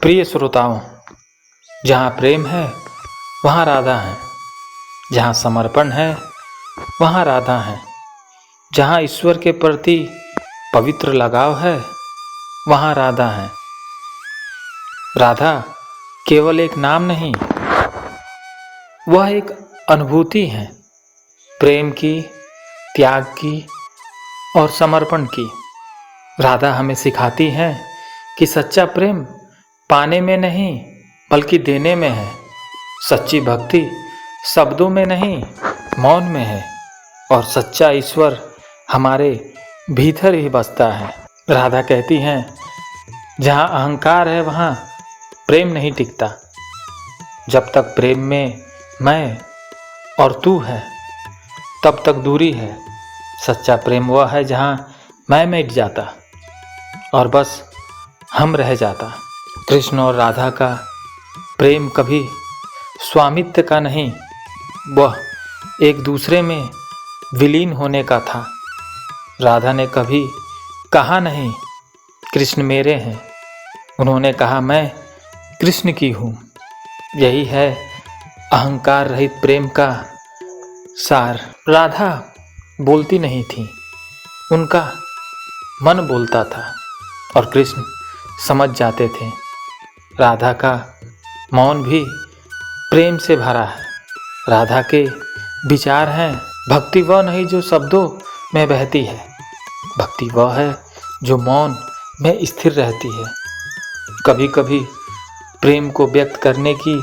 प्रिय श्रोताओं, जहाँ प्रेम है वहाँ राधा है, जहाँ समर्पण है वहाँ राधा है, जहाँ ईश्वर के प्रति पवित्र लगाव है वहाँ राधा है। राधा केवल एक नाम नहीं, वह एक अनुभूति है, प्रेम की, त्याग की और समर्पण की। राधा हमें सिखाती है कि सच्चा प्रेम पाने में नहीं बल्कि देने में है। सच्ची भक्ति शब्दों में नहीं मौन में है और सच्चा ईश्वर हमारे भीतर ही बसता है। राधा कहती हैं, जहाँ अहंकार है वहाँ प्रेम नहीं टिकता। जब तक प्रेम में मैं और तू है तब तक दूरी है। सच्चा प्रेम वह है जहाँ मैं मिट जाता और बस हम रह जाता। कृष्ण और राधा का प्रेम कभी स्वामित्व का नहीं, वह एक दूसरे में विलीन होने का था। राधा ने कभी कहा नहीं कृष्ण मेरे हैं, उन्होंने कहा मैं कृष्ण की हूँ। यही है अहंकार रहित प्रेम का सार। राधा बोलती नहीं थी, उनका मन बोलता था और कृष्ण समझ जाते थे। राधा का मौन भी प्रेम से भरा है। राधा के विचार हैं, भक्ति वह नहीं जो शब्दों में बहती है, भक्ति वह है जो मौन में स्थिर रहती है। कभी कभी प्रेम को व्यक्त करने की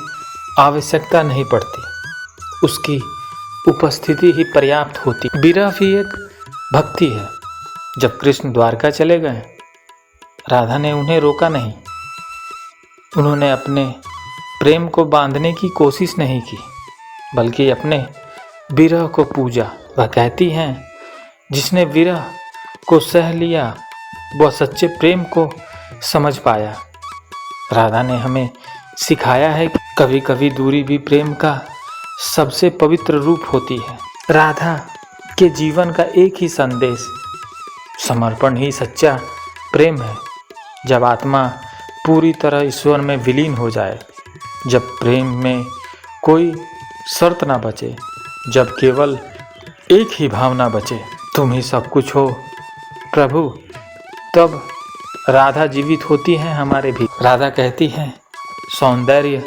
आवश्यकता नहीं पड़ती, उसकी उपस्थिति ही पर्याप्त होती। विरह भी एक भक्ति है। जब कृष्ण द्वारका चले गए, राधा ने उन्हें रोका नहीं, उन्होंने अपने प्रेम को बांधने की कोशिश नहीं की बल्कि अपने विरह को पूजा। वह कहती हैं, जिसने विरह को सह लिया वह सच्चे प्रेम को समझ पाया। राधा ने हमें सिखाया है कि कभी कभी दूरी भी प्रेम का सबसे पवित्र रूप होती है। राधा के जीवन का एक ही संदेश, समर्पण ही सच्चा प्रेम है। जब आत्मा पूरी तरह ईश्वर में विलीन हो जाए, जब प्रेम में कोई शर्त ना बचे, जब केवल एक ही भावना बचे, तुम ही सब कुछ हो प्रभु, तब राधा जीवित होती है हमारे भी। राधा कहती है, सौंदर्य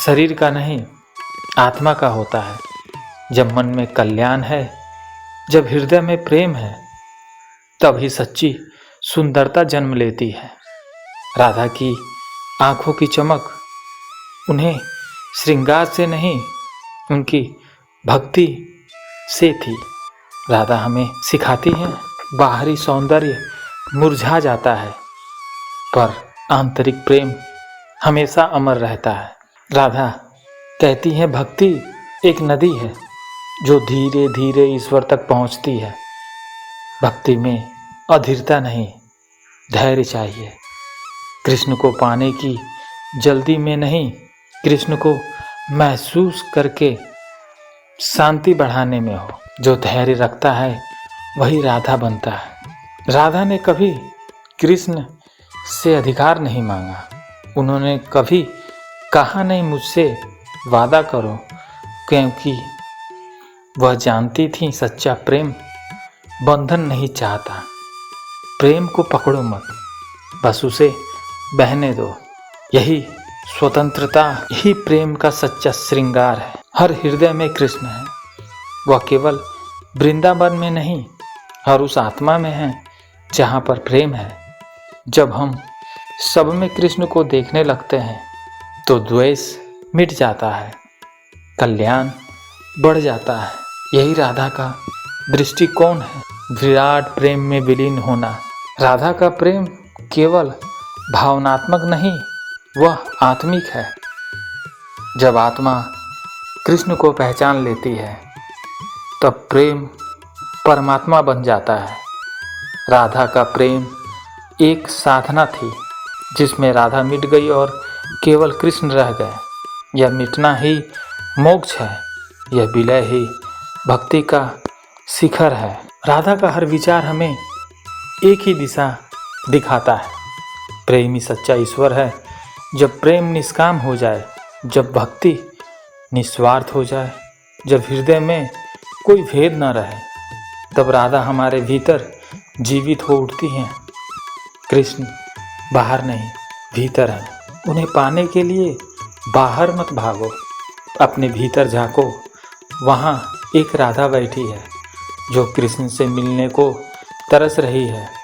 शरीर का नहीं आत्मा का होता है। जब मन में कल्याण है, जब हृदय में प्रेम है, तब ही सच्ची सुंदरता जन्म लेती है। राधा की आंखों की चमक उन्हें श्रृंगार से नहीं, उनकी भक्ति से थी। राधा हमें सिखाती है, बाहरी सौंदर्य मुरझा जाता है पर आंतरिक प्रेम हमेशा अमर रहता है। राधा कहती है, भक्ति एक नदी है जो धीरे धीरे ईश्वर तक पहुंचती है। भक्ति में अधीरता नहीं, धैर्य चाहिए। कृष्ण को पाने की जल्दी में नहीं, कृष्ण को महसूस करके शांति बढ़ाने में हो। जो धैर्य रखता है वही राधा बनता है। राधा ने कभी कृष्ण से अधिकार नहीं मांगा, उन्होंने कभी कहा नहीं मुझसे वादा करो, क्योंकि वह जानती थी सच्चा प्रेम बंधन नहीं चाहता। प्रेम को पकड़ो मत, बस उसे बहने दो। यही स्वतंत्रता ही प्रेम का सच्चा श्रृंगार है। हर हृदय में कृष्ण है, वह केवल वृंदावन में नहीं, हर उस आत्मा में है जहाँ पर प्रेम है। जब हम सब में कृष्ण को देखने लगते हैं तो द्वेष मिट जाता है, कल्याण बढ़ जाता है। यही राधा का दृष्टिकोण है, विराट प्रेम में विलीन होना। राधा का प्रेम केवल भावनात्मक नहीं, वह आत्मिक है। जब आत्मा कृष्ण को पहचान लेती है तब प्रेम परमात्मा बन जाता है। राधा का प्रेम एक साधना थी जिसमें राधा मिट गई और केवल कृष्ण रह गए। यह मिटना ही मोक्ष है, यह विलय ही भक्ति का शिखर है। राधा का हर विचार हमें एक ही दिशा दिखाता है। प्रेमी सच्चा ईश्वर है जब प्रेम निष्काम हो जाए, जब भक्ति निस्वार्थ हो जाए, जब हृदय में कोई भेद न रहे, तब राधा हमारे भीतर जीवित हो उठती हैं। कृष्ण बाहर नहीं, भीतर हैं। उन्हें पाने के लिए बाहर मत भागो, अपने भीतर झांको। वहाँ एक राधा बैठी है जो कृष्ण से मिलने को तरस रही है।